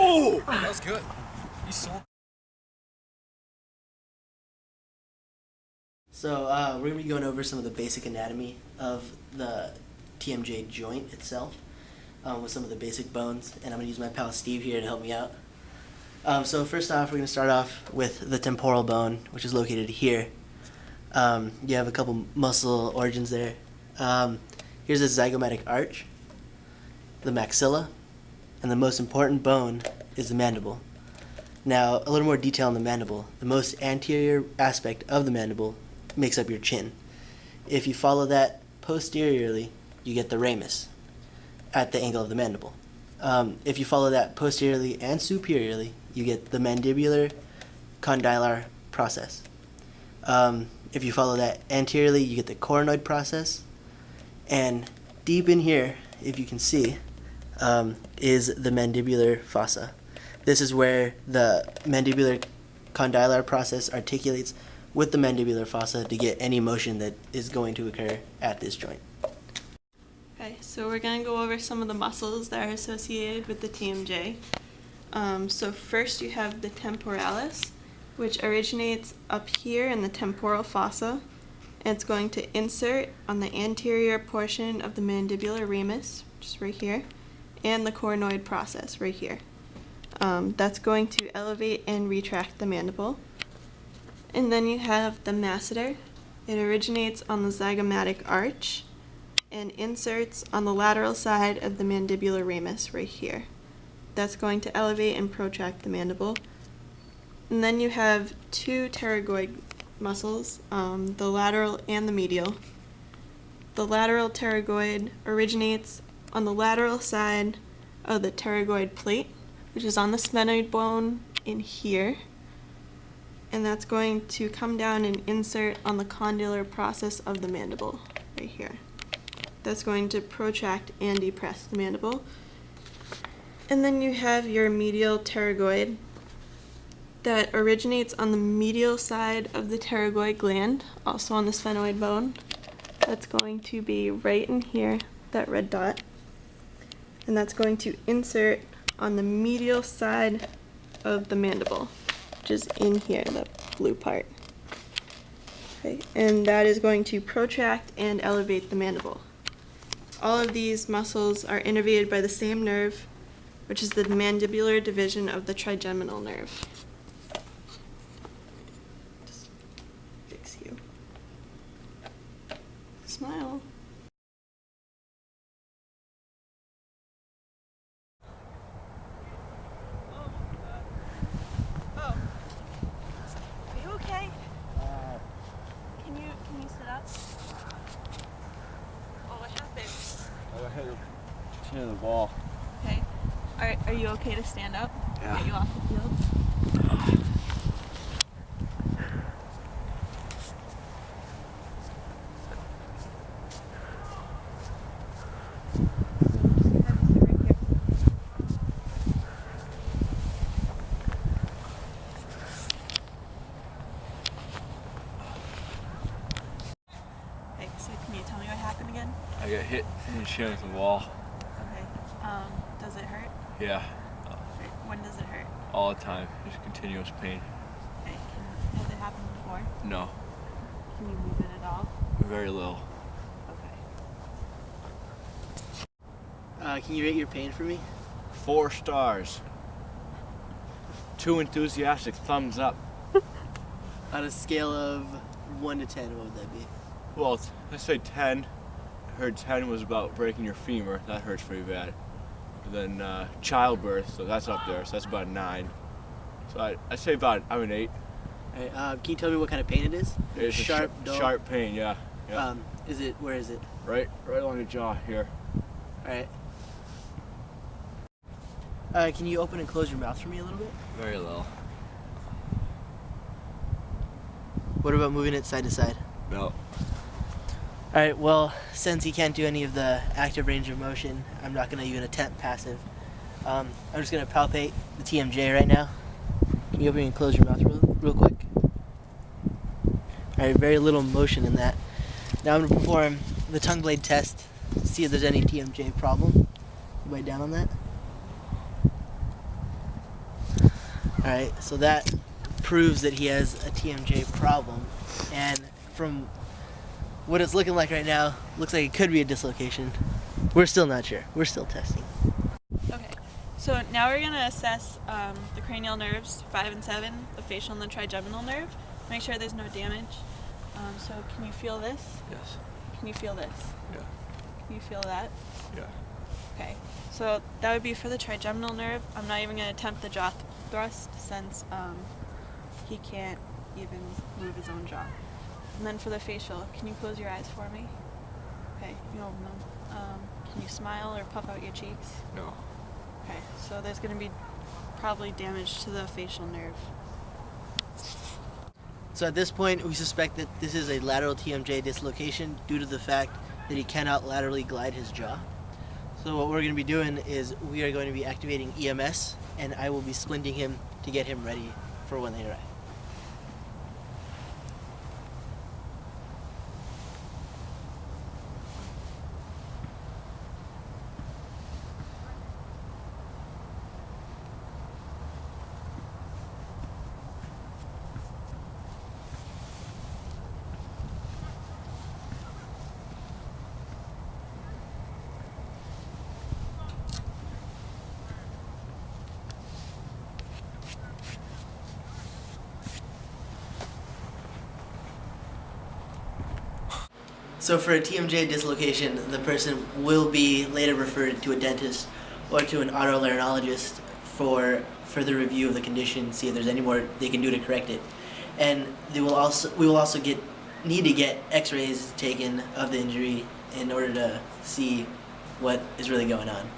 Oh! That was good. He's so... So we're going to be going over some of the basic anatomy of the TMJ joint itself with some of the basic bones, and I'm going to use my pal Steve here to help me out. So first off, we're going to start off with the temporal bone, which is located here. You have a couple muscle origins there. Here's the zygomatic arch, the maxilla, and the most important bone is the mandible. Now, a little more detail on the mandible. The most anterior aspect of the mandible makes up your chin. If you follow that posteriorly, you get the ramus at the angle of the mandible. If you follow that posteriorly and superiorly, you get the mandibular condylar process. If you follow that anteriorly, you get the coronoid process. And deep in here, if you can see, is the mandibular fossa. This is where the mandibular condylar process articulates with the mandibular fossa to get any motion that is going to occur at this joint. Okay, so we're going to go over some of the muscles that are associated with the TMJ. So first you have the temporalis, which originates up here in the temporal fossa. And it's going to insert on the anterior portion of the mandibular ramus, which is right here, and the coronoid process right here. That's going to elevate and retract the mandible. And then you have the masseter. It originates on the zygomatic arch and inserts on the lateral side of the mandibular ramus right here. That's going to elevate and protract the mandible. And then you have two pterygoid muscles, the lateral and the medial. The lateral pterygoid originates on the lateral side of the pterygoid plate, which is on the sphenoid bone in here. And that's going to come down and insert on the condylar process of the mandible right here. That's going to protract and depress the mandible. And then you have your medial pterygoid that originates on the medial side of the pterygoid gland, also on the sphenoid bone. That's going to be right in here, that red dot. And that's going to insert on the medial side of the mandible, which is in here, the blue part. Okay, and that is going to protract and elevate the mandible. All of these muscles are innervated by the same nerve, which is the mandibular division of the trigeminal nerve. Just fix you. Smile. Can you sit up? Oh, what happened? I hit the chin of the ball. Okay. Are you okay to stand up? Yeah. Get you off the field? Okay, so can you tell me what happened again? I got hit in the chin with the wall. Okay. Does it hurt? Yeah. When does it hurt? All the time. Just continuous pain. Okay. Has it happened before? No. Can you move it at all? Very little. Okay. Can you rate your pain for me? 4 stars. 2 enthusiastic thumbs up. On a scale of 1 to 10, what would that be? Well, let's say 10. I heard 10 was about breaking your femur. That hurts pretty bad. And then childbirth, so that's up there. So that's about a 9. So I'd say about, I'm an 8. All right, can you tell me what kind of pain it is? It's Sharp, dull? sharp pain, yeah. Where is it? Right along the jaw here. All right. Can you open and close your mouth for me a little bit? Very little. What about moving it side to side? No. Alright, well, since he can't do any of the active range of motion, I'm not going to even attempt passive. I'm just going to palpate the TMJ right now. Can you open and close your mouth real quick? Alright, very little motion in that. Now I'm going to perform the tongue blade test, see if there's any TMJ problem. You bite down on that? Alright, so that proves that he has a TMJ problem. And from what it's looking like right now, looks like it could be a dislocation. We're still not sure. We're still testing. Okay, so now we're going to assess the cranial nerves 5 and 7, the facial and the trigeminal nerve. Make sure there's no damage. So can you feel this? Yes. Can you feel this? Yeah. Can you feel that? Yeah. Okay, so that would be for the trigeminal nerve. I'm not even going to attempt the jaw thrust since he can't even move his own jaw. And then for the facial, can you close your eyes for me? Okay, you open them. Can you smile or puff out your cheeks? No. Okay, so there's going to be probably damage to the facial nerve. So at this point, we suspect that this is a lateral TMJ dislocation due to the fact that he cannot laterally glide his jaw. So what we're going to be doing is we are going to be activating EMS, and I will be splinting him to get him ready for when they arrive. So for a TMJ dislocation, the person will be later referred to a dentist or to an otolaryngologist for further review of the condition, see if there's any more they can do to correct it. And we will also need to get x-rays taken of the injury in order to see what is really going on.